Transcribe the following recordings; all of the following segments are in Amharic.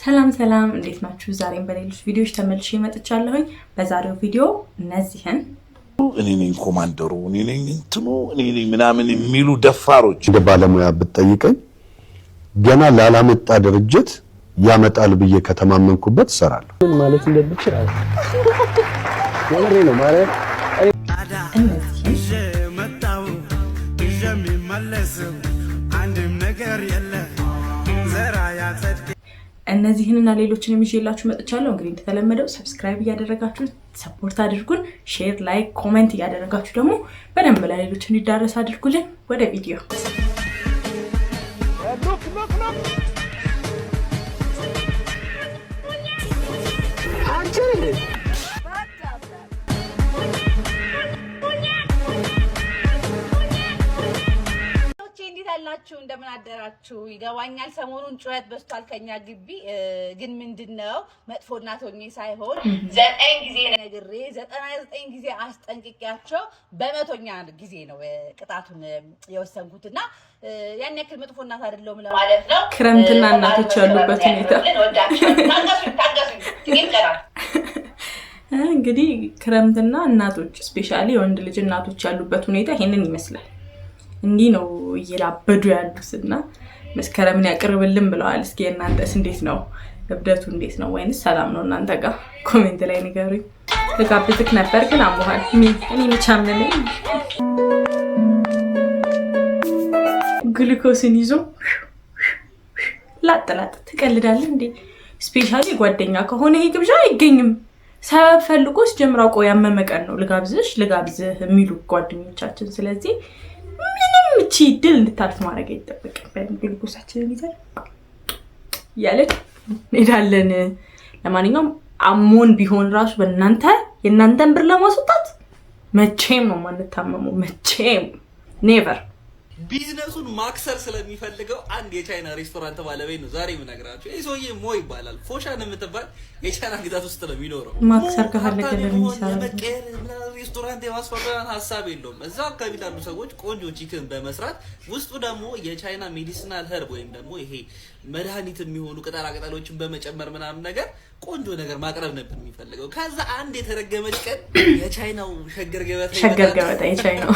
ሰላም እንዴት ናችሁ? ዛሬም በሌሎች ቪዲዮዎች ተመልሼ መጥቻለሁኝ። በዛሬው ቪዲዮ እነዚህን እኔ ነኝ ኮማንደሩ፣ እኔ ነኝ እንትኑ፣ እኔ ነኝ ምናምን የሚሉ ደፋሮች እንደ ባለሙያ ብትጠይቀኝ ገና ላላመጣ ድርጅት ያመጣል ብዬ ከተማመንኩበት እሰራለሁ። ምን ማለት እንደምትችል ወሬ ነው ማለት እነዚህንና ሌሎችንም ይዤላችሁ መጥቻለሁ። እንግዲህ እንደተለመደው ሰብስክራይብ እያደረጋችሁ ሰፖርት አድርጉን። ሼር፣ ላይክ፣ ኮሜንት እያደረጋችሁ ደግሞ በደንብ ለሌሎች እንዲዳረስ አድርጉልን። ወደ ቪዲዮ ያላችሁ እንደምን አደራችሁ? ይገባኛል ሰሞኑን ጩኸት በስቷል ከኛ ግቢ። ግን ምንድነው መጥፎ እናት ሆኜ ሳይሆን 9 ጊዜ ነግሬ 99 ጊዜ አስጠንቅቄያቸው በመቶኛ ጊዜ ነው ቅጣቱን የወሰንኩትና ያን ያክል መጥፎ እናት አይደለም ለማለት ነው። ክረምትና እናቶች ያሉበት ሁኔታ እንግዲህ ክረምትና እናቶች ስፔሻሊ ወንድ ልጅ እናቶች ያሉበት ሁኔታ ይሄንን ይመስላል። እንዲህ ነው እየላበዱ ያሉትና መስከረምን ያቀርብልን ብለዋል። እስኪ እናንተስ እንዴት ነው? እብደቱ እንዴት ነው? ወይንስ ሰላም ነው እናንተ ጋር? ኮሜንት ላይ ንገሩኝ። ልጋብዝክ ነበር ግን አሞሃል። እኔ ምቻምነኝ ግሉኮስን ይዞ ላጥላጥ ትቀልዳለህ እንዴ? ስፔሻሊ ጓደኛ ከሆነ ይሄ ግብዣ አይገኝም። ሰበብ ፈልጎስ ጀምራው ቆይ ያመመቀን ነው ልጋብዝህ የሚሉ ጓደኞቻችን። ስለዚህ እቺ ድል እንድታልፍ ማድረግ አይጠበቅብንም። ግሉኮሳችንን ይዘን ያለን እንሄዳለን። ለማንኛውም አሞን ቢሆን ራሱ የእናንተን ብር ለማስወጣት መቼም ነው ማንታመመው። መቼም ኔቨር። ቢዝነሱን ማክሰር ስለሚፈልገው አንድ የቻይና ሬስቶራንት ባለቤት ነው ዛሬ የምነግራችሁ። ይሄ ሰውዬ ሞ ይባላል። ፎሻን የምትባል የቻይና ግዛት ውስጥ ነው የሚኖረው። ማክሰር ከፈለገ ለሚሰራ ሬስቶራንት የማስፈራራት ሀሳብ የለውም። እዛ አካባቢ ላሉ ሰዎች ቆንጆ ቺክን በመስራት ውስጡ ደግሞ የቻይና ሜዲሲናል ኸርብ ወይም ደግሞ ይሄ መድኃኒት የሚሆኑ ቅጠላ ቅጠሎችን በመጨመር ምናምን ነገር ቆንጆ ነገር ማቅረብ ነበር የሚፈልገው። ከዛ አንድ የተረገመች ቀን የቻይናው ሸገር ገበታ የቻይናው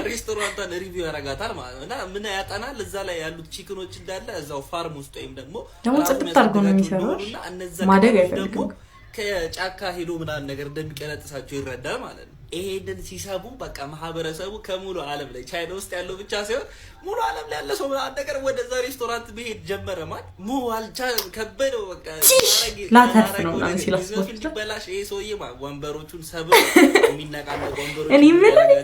ሬስቶራንቷን ሪቪው ያረጋታል ማለት ነው። እና ምን ያጣናል እዛ ላይ ያሉት ቺክኖች እንዳለ እዛው ፋርም ውስጥ ወይም ደግሞ ጽድት አድርጎ ነው የሚሰራው። ማደግ አይፈልግም። ከጫካ ሄዶ ምናምን ነገር እንደሚቀነጥሳቸው ይረዳል ማለት ነው። ይሄንን ሲሰቡ በቃ ማህበረሰቡ ከሙሉ ዓለም ላይ ቻይና ውስጥ ያለው ብቻ ሳይሆን ሙሉ ዓለም ላይ ያለ ሰው ምናምን ነገር ወደዛ ሬስቶራንት መሄድ ጀመረ ማለት ሙዋልቻ ከበደው። በቃ ላተርፍ ነው ምናምን ሲላስቦት በላሽ ይሄ ሰውዬ ወንበሮቹን ሰብሮ የሚነቃነቅ ወንበሮች እኔ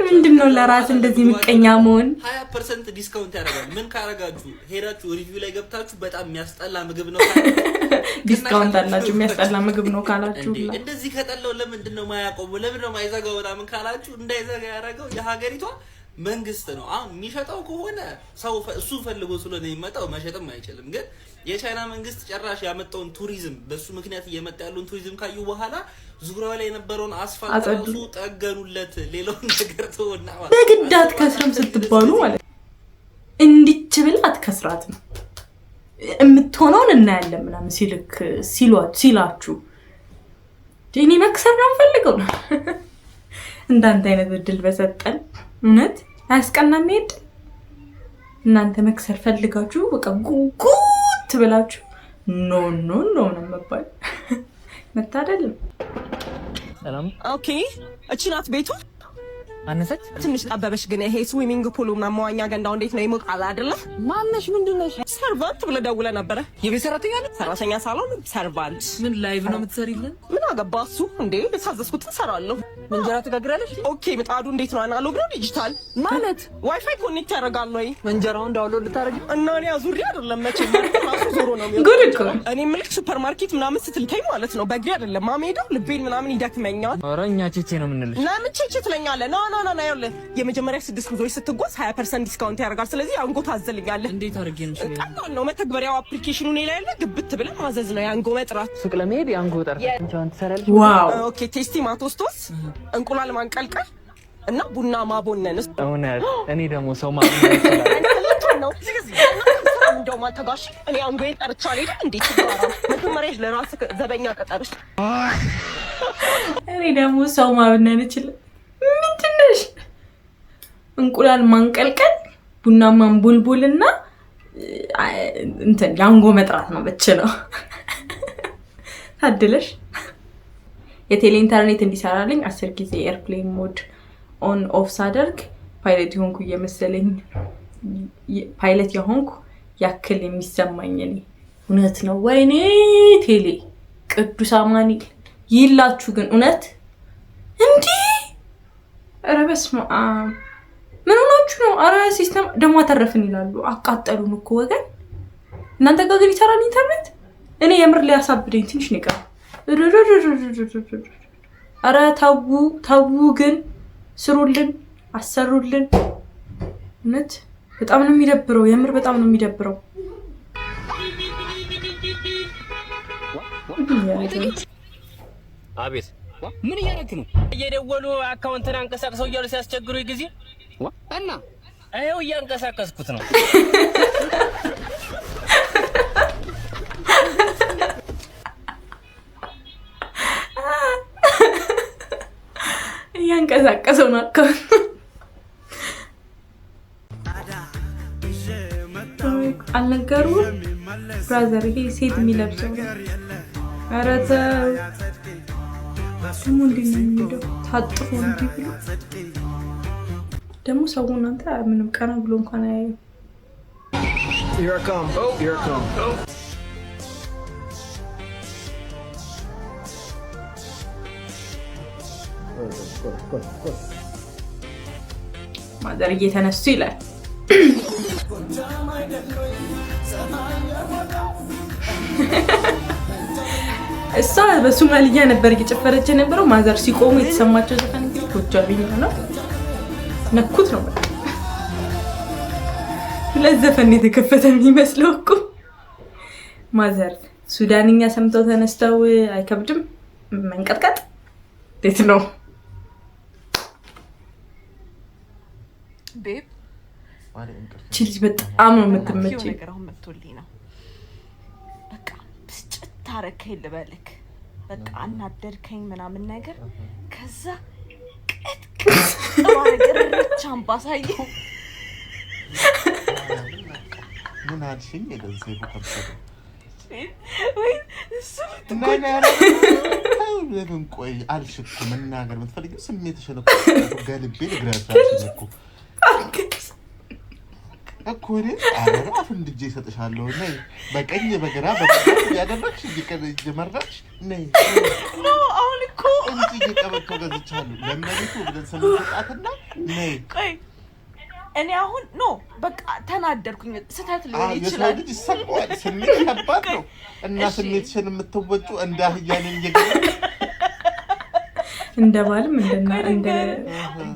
ምንድነው ለራስ እንደዚህ ምቀኛ መሆን 20% ዲስካውንት ያደርጋል። ምን ካረጋችሁ ሄዳችሁ ሪቪው ላይ ገብታችሁ በጣም የሚያስጠላ ምግብ ነው ዲስካውንት አላችሁ የሚያስጠላ ምግብ ነው ካላችሁ እንደዚህ ከጠላው ለምንድነው ማያቆሙ ለምንድነው ማይዘጋው ምን ካላችሁ እንዳይዘጋ ያደረገው የሀገሪቷ መንግስት ነው። አሁን የሚሸጠው ከሆነ ሰው እሱ ፈልጎ ስለሆነ የሚመጣው መሸጥም አይችልም። ግን የቻይና መንግስት ጭራሽ ያመጣውን ቱሪዝም በሱ ምክንያት እየመጣ ያለውን ቱሪዝም ካዩ በኋላ ዙሪያው ላይ የነበረውን አስፋልት ራሱ ጠገኑለት። ሌላውን ነገር ተወና በግዳት ከስረም ስትባሉ ማለት እንዲች ብላ አትከስራት ነው የምትሆነውን እናያለን ምናምን ሲላችሁ እኔ መክሰር ነው ፈልገው ነው እንዳንተ አይነት እድል በሰጠን እውነት አያስቀናም። ሄድ እናንተ መክሰር ፈልጋችሁ በቃ ጉጉት ብላችሁ ኖ ነው መባል መታደል። ሰላም ኦኬ። እቺ ናት ቤቱ። አነሰች ትንሽ ጠበበሽ። ግን ይሄ ስዊሚንግ ፑል ምናምን መዋኛ ገንዳው እንዴት ነው ይሞቃል አይደለ? ማነሽ ምንድነሽ? ሰርቫንት ብለህ ደውለህ ነበረ። የቤት ሰራተኛ ነኝ። ሰራተኛ ሳሎን ሰርቫንት። ምን ላይቭ ነው የምትሰሪልን? ምን አገባ እሱ እንዴ? በታዘዝኩት እሰራለሁ። እንጀራ ትጋግራለሽ? ኦኬ። ምጣዱ እንዴት ነው? አናሎግ ነው ዲጂታል ማለት? ዋይፋይ ኮኔክት ያደርጋል ወይ? እንጀራውን ዳውንሎድ ልታረጊ እና እኔ አዙሪ አይደለም መቼ ራሱ ዞሮ ነው የሚሆነው። እኔ ምልክ ሱፐርማርኬት ምናምን ስትልከኝ ማለት ነው በእግሬ አይደለም ማሜዳው ልቤን ምናምን ይደክመኛል። ኧረ እኛ ቼቼ ነው የምንልሽ። ለምን ቼቼ ትለኛለህ? ና የመጀመሪያ 6 ጉዞዎች ስትጓዝ 20% ዲስካውንት ያደርጋል። ስለዚህ አንጎ ታዘልኛለህ። እንዴት አድርጌ ነው ስለዚህ ነው መተግበሪያው አፕሊኬሽኑ ላይ ያለ ግብት ብለህ ማዘዝ ነው። ያንጎ መጥራት ሱቅ ለመሄድ ያንጎ ጠርታ እንቻን ትሰራለሽ። ዋው ኦኬ። ቴስቲ ማቶስቶስ እንቁላል ማንቀልቀል እና ቡና ማቦነንስ። እውነት እኔ ደግሞ ሰው ማቦነን ይችላል ነው እንደው ማተጋሽ እኔ አንጎዬ ጠርቻለሁ እንዴት ይባላል መጀመሪያ ለራስህ ዘበኛ ቀጠርሽ እኔ ደግሞ ሰው ማብነን ይችላል ምንድነሽ እንቁላል ማንቀልቀል ቡና ማንቡልቡልና እንትን ያንጎ መጥራት ነው በችለው ታድለሽ የቴሌ ኢንተርኔት እንዲሰራልኝ 10 ጊዜ ኤርፕሌን ሞድ ኦን ኦፍ ሳደርግ ፓይለት ይሆንኩ እየመሰለኝ ፓይለት የሆንኩ ያክል የሚሰማኝ እኔ እውነት ነው ወይኔ ቴሌ ቅዱስ አማኑኤል ይላችሁ ግን እውነት እንዴ ኧረ በስመ አብ ምን ሆናችሁ ነው ኧረ ሲስተም ደሞ አተረፍን ይላሉ አቃጠሉን እኮ ወገን እናንተ ጋር ግን ይሰራል ኢንተርኔት እኔ የምር ሊያሳብደኝ ትንሽ ነው ቀር ኧረ ታው ግን ስሩልን አሰሩልን እውነት በጣም ነው የሚደብረው የምር በጣም ነው የሚደብረው አቤት ምን እያደረክ ነው እየደወሉ አካውንትን አንቀሳቅሰው እያሉ ሲያስቸግሩ ጊዜ እና አይው እያንቀሳቀስኩት ነው እያንቀሳቀሰው ነው አካውንት አልነገሩ ብራዘር ይሄ ሴት የሚለብሰው ነው ኧረ ተው ስሙ እንዲነው ታጥፎ እንዲብሉ ደግሞ ሰው እናንተ ምንም ቀና ብሎ እንኳን አያዩ Here I come. Oh, here I come. Oh. ማዘር እየተነሱ ይላል እሷ በሶማሊያ ነበር እየጨፈረች የነበረው ማዘር ሲቆሙ የተሰማቸው ዘፈን እንግዲህ ወጃብኝ ነው ነኩት ነው ለዘፈን የተከፈተ የሚመስለው እኮ ማዘር ሱዳንኛ ሰምተው ተነስተው አይከብድም መንቀጥቀጥ እንዴት ነው ቤብ ቺልጅ በጣም ነው የምትመጪው ነገራው መጥቶልኝ ነው በቃ ብስጭት ታረከኝ ልበልክ በቃ አናደርከኝ ምናምን ነገር ከዛ ቅጥቅጥ ባረገረች አምባሳየው ምን አልሽኝ ለዚህ ተከፈተ ወይ እሱ ለምን ቆይ አልሽኩ መናገር የምትፈልጊው ስሜትሽን እኮ ገልቤ ልግራታችሁ እኮ እኔ አራፍ እንድጄ ሰጥሻለሁ ነይ በቀኝ በግራ ያደረግሽ ይመረጥሽ ነይ ኖ አሁን እኮ እንጂ እየቀበቶ ገዝቻለሁ ለምንድነው ብለን ሰምተጣትና ነይ ቆይ እኔ አሁን ኖ በቃ ተናደርኩኝ ስህተት ሊሆን ይችላል ልጅ ሰምቷል ስሜት ከባድ ነው እና ስሜትሽን የምትወጩ እንዳህያንን እየገለጽ እንደ ባልም እንደ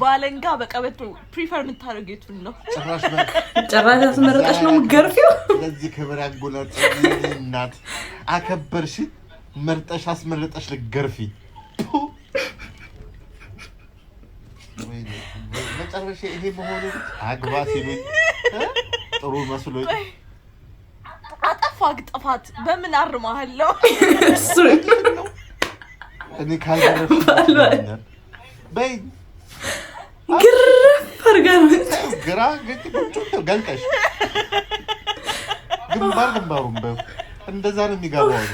ባለንጋ በቀበቶ ፕሪፈር የምታደርገው የቱን ነው ጭራሽ አስመረጠሽ ነው የምትገርፊው ለዚህ ክብር ያጎናጸፍ እናት አከበርሽ መርጠሽ አስመረጠሽ ልገርፊ መጨረሻ ይሄ መሆኑ አግባ ሲሉኝ ጥሩ መስሎኝ አጠፋክ ጥፋት በምን አርማሃለሁ እሱ እኔ ካልደረፍኩ በይ ግርፍ አርጋት ግራ ገልቀሽ ግንባሩን እንደዛ ነው የሚገባው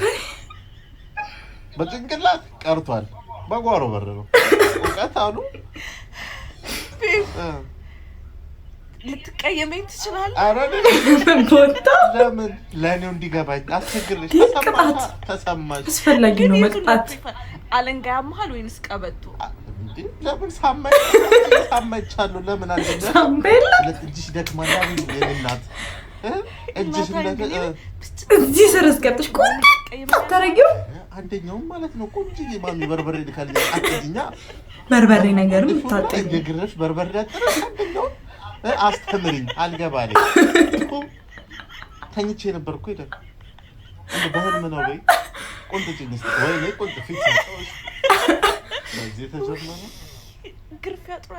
በጭንቅላት ቀርቷል በጓሮ በር ነው ወቀት አሉ ልትቀየመኝ ትችላለህ አረን ቦታ ለምን ለኔው እንዲገባኝ አስቸግርሽ ተሰማሽ አስፈላጊ ነው መቅጣት አለንጋ ያመሃል ወይንስ ቀበቶ እንዴ ለምን ሳማይቻለሁ ለምን አንደኛ ሳምቤላ ለጥጅሽ ደክማና የኔናት እጅሽ እዚህ ሰረስ ገብተሽ ቆንጆ ታረጊው አንደኛው ማለት ነው ቆንጆ ማሚ በርበሬ ልካልኝ አጥቂኛ በርበሬ ነገርም ታጠኝ የግረሽ በርበሬ አጥረሽ አንደኛው አስተምሪኝ አልገባለኝ ተኝቼ ነበርኩ ይደ እንደ ባህል ነው ወይ ቆንጆ ጭንስ ወይ ቆንጆ ፊት ለዚህ ተጀመረ ግርፊያ ጥሩ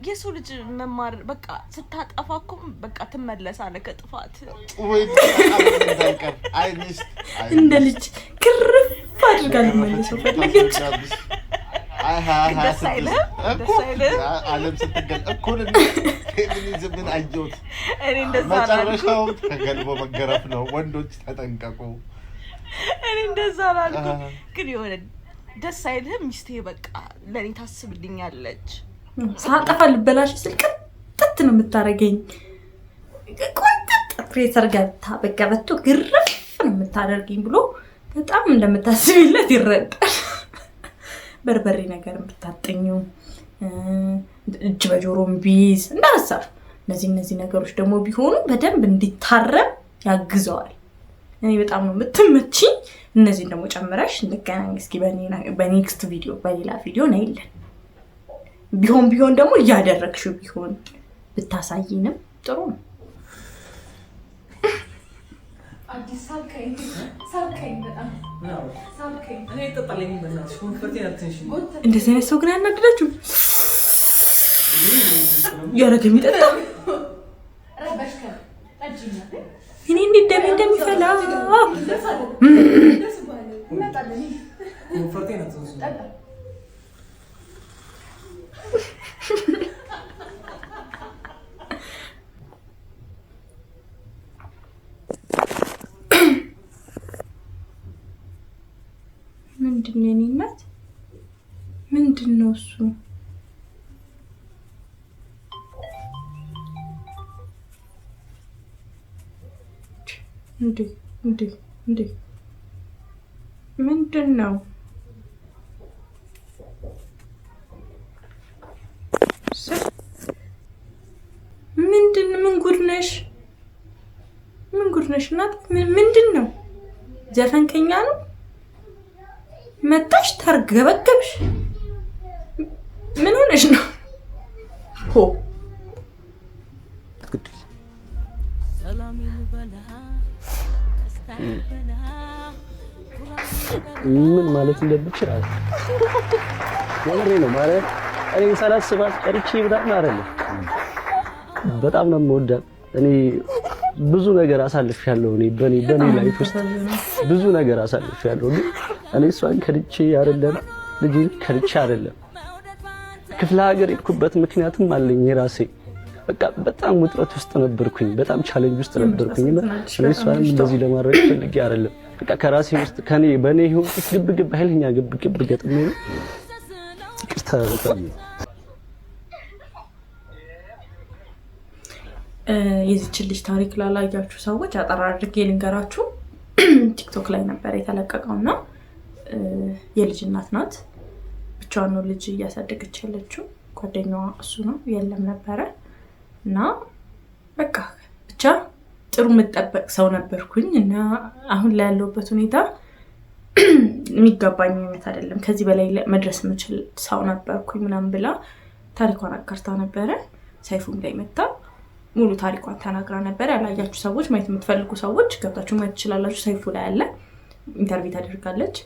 የሰው ልጅ መማር በቃ ስታጠፋ እኮ በቃ ትመለሳለህ ከጥፋት ወይ አይንስ እንደ ልጅ ግርፍ አድርጋ ልመለሰው ፈለገች ደስ አይልም ዓለም ስትገል እኩል ፌሚኒዝምን አየሁት እኔ እንደዛ መጨረሻው ተገልቦ መገረፍ ነው ወንዶች ተጠንቀቁ እኔ እንደዛ አላልኩም ግን የሆነ ደስ አይልም ሚስቴ በቃ ለኔ ታስብልኛለች ሳጠፋ ልበላሽ ስልቅጥት ነው የምታረገኝ ቆንጥጥ ፕሬሰር ገብታ በቃ በቶ ግርፍ ነው የምታደርገኝ ብሎ በጣም እንደምታስብለት ይረዳል በርበሬ ነገር ብታጠኙ እጅ በጆሮም ቢዝ እንዳሰብ እነዚህ ነገሮች ደግሞ ቢሆኑ በደንብ እንዲታረም ያግዘዋል እኔ በጣም ነው የምትመጪኝ እነዚህን ደግሞ ጨምረሽ እንገናኝ እስኪ በኔክስት ቪዲዮ በሌላ ቪዲዮ ነይልን ቢሆን ደግሞ ያደረግሽው ቢሆን ብታሳይንም ጥሩ ነው አዲስ ሳልከኝ በጣም ሳልከኝ እኔ ተጣለኝ በእናትሽ ኮንፈርቴን አትንሽ እንደዚህ አይነት ሰው ግን ያናድዳችሁ ያረገ የሚጠጣ ረበሽከ አጂና እኔ እንዴት እንደሚፈላ ኮንፈርቴን አትንሽ ምንድነው እናት ምንድነው እሱ እንዴ ምንድነው ምን ጉድ ነሽ እናት ምንድነው ዘፈንከኛ ነው መጣሽ ተርገበገብሽ ምን ሆነሽ ነው ሆ ምን ማለት እንደምችል ወንሬ ነው ማለት እኔ ሳላስባት ቀርቼ በጣም አይደለም በጣም ነው የምወዳት እኔ ብዙ ነገር አሳልፌያለሁ እኔ በኔ ላይፍ ውስጥ ብዙ ነገር አሳልፌያለሁ ግን እኔ እሷን ከድቼ አይደለም ልጅ ከድቼ አይደለም ክፍለ ሀገር የሄድኩበት ምክንያቱም አለኝ የራሴ በቃ በጣም ውጥረት ውስጥ ነበርኩኝ በጣም ቻሌንጅ ውስጥ ነበርኩኝና እኔ እሷን እንደዚህ ለማድረግ ፈልጌ አይደለም በቃ ከራሴ ውስጥ ከኔ በኔ ህይወት ውስጥ ግብግብ ኃይለኛ ግብግብ ገጥሜ ነው ይቅርታ በጣም የዚች ልጅ ታሪክ ላላያችሁ ሰዎች አጠር አድርጌ ልንገራችሁ ቲክቶክ ላይ ነበር የተለቀቀውና የልጅ እናት ናት ብቻዋን ነው ልጅ እያሳደገች ያለችው ጓደኛዋ እሱ ነው የለም ነበረ እና በቃ ብቻ ጥሩ መጠበቅ ሰው ነበርኩኝ እና አሁን ላይ ያለውበት ሁኔታ የሚገባኝ አይነት አይደለም ከዚህ በላይ መድረስ የምችል ሰው ነበርኩኝ ምናምን ብላ ታሪኳን አጋርታ ነበረ ሰይፉም ላይ መጣ ሙሉ ታሪኳን ተናግራ ነበር ያላያችሁ ሰዎች ማየት የምትፈልጉ ሰዎች ገብታችሁ ማየት ትችላላችሁ ሰይፉ ላይ ያለ ኢንተርቪው ታደርጋለች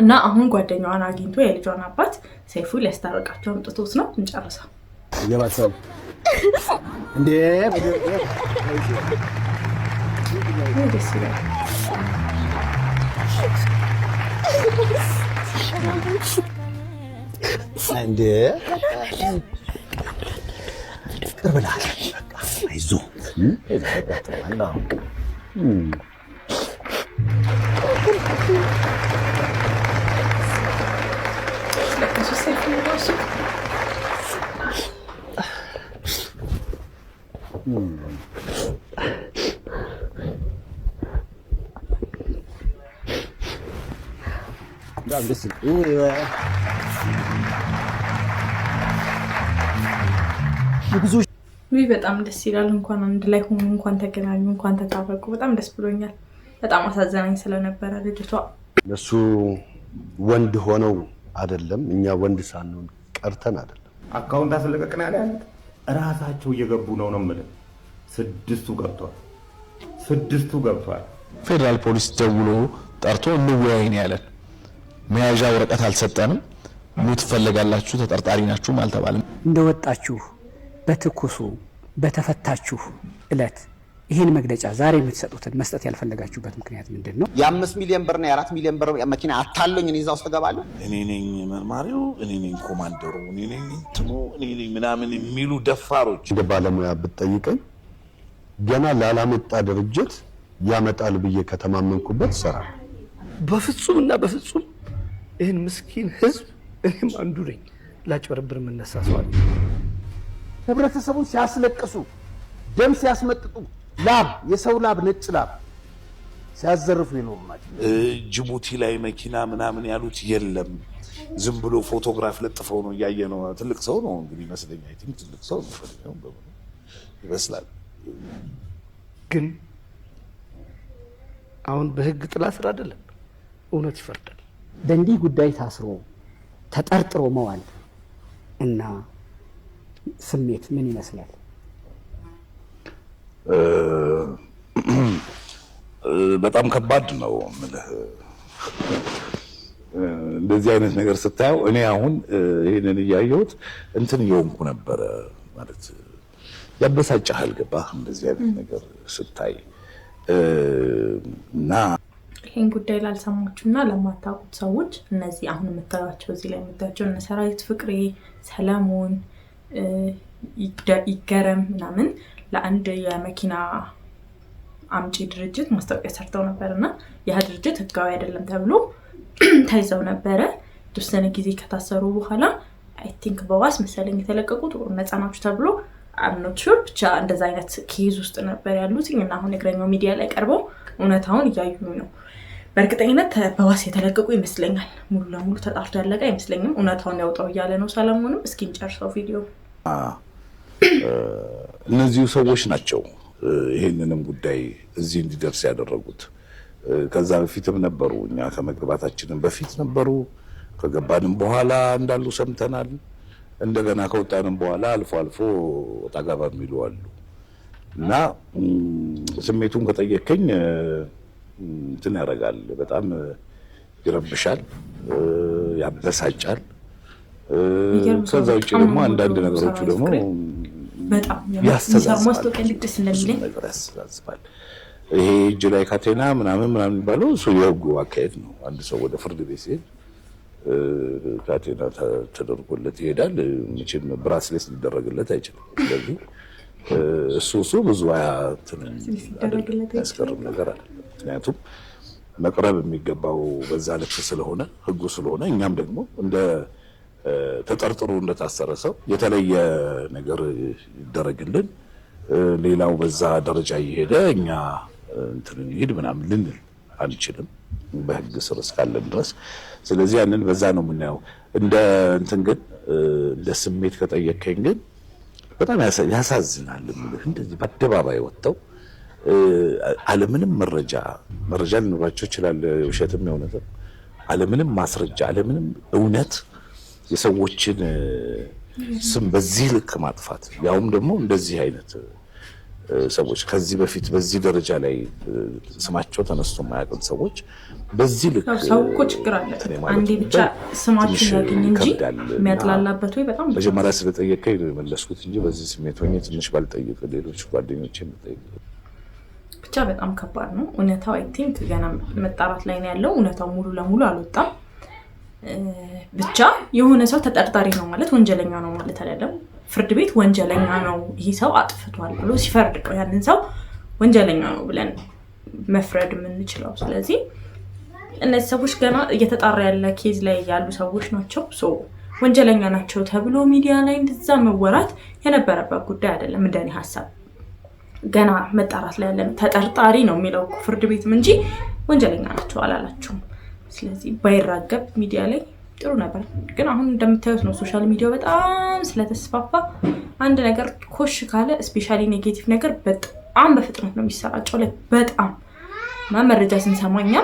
እና አሁን ጓደኛዋን አግኝቶ የልጇን አባት ሰይፉ ሊያስታርቃቸው አምጥቶት ነው እንጨርሰው ይገባታል እንዴ ደስ ይላል እንዴ ቅርብላል በቃ አይዞህ በጣም ደስ ይላል እንኳን አንድ ላይ ሆኑ እንኳን ተገናኙ እንኳን ተታረቁ በጣም ደስ ብሎኛል በጣም አሳዘናኝ ስለነበረ ልጅቷ እሱ ወንድ ሆነው አይደለም እኛ ወንድ ሳንሆን ቀርተን አይደለም አካውንት አስለቀቅና ያለ ራሳቸው እየገቡ ነው የምልህ ስድስቱ ገብቷል ፌደራል ፖሊስ ደውሎ ጠርቶ እንወያይ ነው ያለን መያዣ ወረቀት አልሰጠንም ምን ትፈልጋላችሁ ተጠርጣሪ ናችሁ አልተባለም። እንደወጣችሁ በትኩሱ በተፈታችሁ እለት ይሄን መግለጫ ዛሬ የምትሰጡትን መስጠት ያልፈለጋችሁበት ምክንያት ምንድነው? የ5 ሚሊዮን ብር እና የ4 ሚሊዮን ብር መኪና አታለኝ እኔ እዛው ተገባለሁ። እኔ ነኝ መርማሪው፣ እኔ ነኝ ኮማንደሩ፣ እኔ ነኝ እንትኑ፣ እኔ ነኝ ምናምን የሚሉ ደፋሮች እንደ ባለሙያ ብትጠይቀኝ ገና ላላመጣ ድርጅት ያመጣል ብዬ ከተማመንኩበት ሰራል። በፍጹምና በፍጹም ይህን ምስኪን ህዝብ እኔም አንዱ ነኝ ላጭበረብር የምነሳ ሰው አለ። ህብረተሰቡን ሲያስለቅሱ ደም ሲያስመጥጡ ላብ የሰው ላብ ነጭ ላብ ሲያዘርፉ ይኖሩ ናቸው። ጅቡቲ ላይ መኪና ምናምን ያሉት የለም፣ ዝም ብሎ ፎቶግራፍ ለጥፈው ነው እያየ ነው። ትልቅ ሰው ነው እንግዲህ መስለኝ፣ አይ ቲንክ ትልቅ ሰው ነው ይመስላል። ግን አሁን በህግ ጥላ ስር አይደለም፣ እውነት ይፈርዳል። በእንዲህ ጉዳይ ታስሮ ተጠርጥሮ መዋል እና ስሜት ምን ይመስላል? በጣም ከባድ ነው የምልህ። እንደዚህ አይነት ነገር ስታየው እኔ አሁን ይሄንን እያየሁት እንትን እየሆንኩ ነበረ ማለት ያበሳጭሃል። ገባህ? እንደዚህ አይነት ነገር ስታይ እና ይህን ጉዳይ ላልሰማችሁና ለማታውቁት ሰዎች እነዚህ አሁን የምታዩቸው እዚህ ላይ የምታዩቸው እነ ሰራዊት ፍቅሬ፣ ሰለሞን ይገረም ምናምን ለአንድ የመኪና አምጪ ድርጅት ማስታወቂያ ሰርተው ነበርና ያ ድርጅት ህጋዊ አይደለም ተብሎ ታይዘው ነበረ። የተወሰነ ጊዜ ከታሰሩ በኋላ አይ ቲንክ በዋስ መሰለኝ የተለቀቁት ነፃ ናችሁ ተብሎ አምኖት ሹር ብቻ እንደዛ አይነት ኬዝ ውስጥ ነበር ያሉት እና አሁን እግረኛው ሚዲያ ላይ ቀርበው እውነታውን እያዩ ነው። በእርግጠኝነት በዋስ የተለቀቁ ይመስለኛል። ሙሉ ለሙሉ ተጣርቶ ያለቀ አይመስለኝም። እውነታውን ያውጣው እያለ ነው ሰለሞንም። እስኪ እንጨርሰው ቪዲዮ። እነዚሁ ሰዎች ናቸው ይሄንንም ጉዳይ እዚህ እንዲደርስ ያደረጉት። ከዛ በፊትም ነበሩ፣ እኛ ከመግባታችንም በፊት ነበሩ። ከገባንም በኋላ እንዳሉ ሰምተናል። እንደገና ከወጣንም በኋላ አልፎ አልፎ ወጣ ገባ የሚሉ አሉ እና ስሜቱን ከጠየቀኝ እንትን ያደርጋል፣ በጣም ይረብሻል፣ ያበሳጫል። ከዛ ውጭ ደግሞ አንዳንድ ነገሮቹ ደግሞ በጣም ያስተዛዝባል። ይሄ እጅ ላይ ካቴና ምናምን የሚባለው እሱ የህጉ አካሄድ ነው። አንድ ሰው ወደ ፍርድ ቤት ሲሄድ ካቴና ተደርጎለት ይሄዳል። መቼም ብራስሌት ሊደረግለት አይችልም። ስለዚህ እሱ ብዙ ያስቀርም ነገር አይደለም። ምክንያቱም መቅረብ የሚገባው በዛ ልክ ስለሆነ ህጉ ስለሆነ እኛም ደግሞ እንደ ተጠርጥሮ እንደታሰረ ሰው የተለየ ነገር ይደረግልን፣ ሌላው በዛ ደረጃ እየሄደ እኛ እንትን ይሄድ ምናምን ልንል አንችልም በህግ ስር እስካለን ድረስ። ስለዚህ ያንን በዛ ነው የምናየው። እንደ እንትን ግን እንደ ስሜት ከጠየቀኝ ግን በጣም ያሳዝናል። እንደዚህ በአደባባይ ወጥተው አለምንም መረጃ ሊኖራቸው ይችላል፣ ውሸትም የእውነትም፣ አለምንም ማስረጃ አለምንም እውነት የሰዎችን ስም በዚህ ልክ ማጥፋት፣ ያውም ደግሞ እንደዚህ አይነት ሰዎች ከዚህ በፊት በዚህ ደረጃ ላይ ስማቸው ተነስቶ የማያውቁት ሰዎች በዚህ ልክ ሰው እኮ ችግር አለ። አንዴ ብቻ ስማችን ያገኝ እንጂ የሚያጥላላበት ወይ በጣም መጀመሪያ ስለጠየቀኝ ነው የመለስኩት እንጂ በዚህ ስሜት ሆኜ ትንሽ ባልጠይቅ ሌሎች ጓደኞቼን ጠይቅ ብቻ በጣም ከባድ ነው እውነታው። አይ ቲንክ ገና መጣራት ላይ ነው ያለው። እውነታው ሙሉ ለሙሉ አልወጣም። ብቻ የሆነ ሰው ተጠርጣሪ ነው ማለት ወንጀለኛ ነው ማለት አይደለም። ፍርድ ቤት ወንጀለኛ ነው ይሄ ሰው አጥፍቷል ብሎ ሲፈርድ ነው ያንን ሰው ወንጀለኛ ነው ብለን መፍረድ የምንችለው። ስለዚህ እነዚህ ሰዎች ገና እየተጣራ ያለ ኬዝ ላይ ያሉ ሰዎች ናቸው። ወንጀለኛ ናቸው ተብሎ ሚዲያ ላይ እንደዛ መወራት የነበረበት ጉዳይ አይደለም። እንደኔ ሐሳብ ገና መጣራት ላይ ያለ ተጠርጣሪ ነው የሚለው ፍርድ ቤትም እንጂ ወንጀለኛ ናቸው አላላችሁም። ስለዚህ ባይራገብ ሚዲያ ላይ ጥሩ ነበር። ግን አሁን እንደምታዩት ነው ሶሻል ሚዲያው በጣም ስለተስፋፋ አንድ ነገር ኮሽ ካለ ስፔሻሊ ኔጌቲቭ ነገር በጣም በፍጥነት ነው የሚሰራጨው ላይ በጣም መረጃ ስንሰማኛ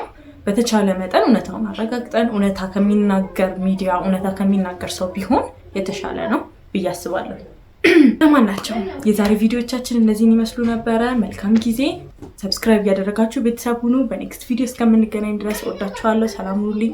በተቻለ መጠን እውነታውን አረጋግጠን እውነታ ከሚናገር ሚዲያ እውነታ ከሚናገር ሰው ቢሆን የተሻለ ነው ብዬ አስባለሁ። ለማናቸው የዛሬ ቪዲዮዎቻችን እነዚህን ይመስሉ ነበረ። መልካም ጊዜ። ሰብስክራይብ ያደረጋችሁ ቤተሰብ ሁኑ። በኔክስት ቪዲዮ እስከምንገናኝ ድረስ ወዳችኋለሁ። ሰላም ሁኑልኝ።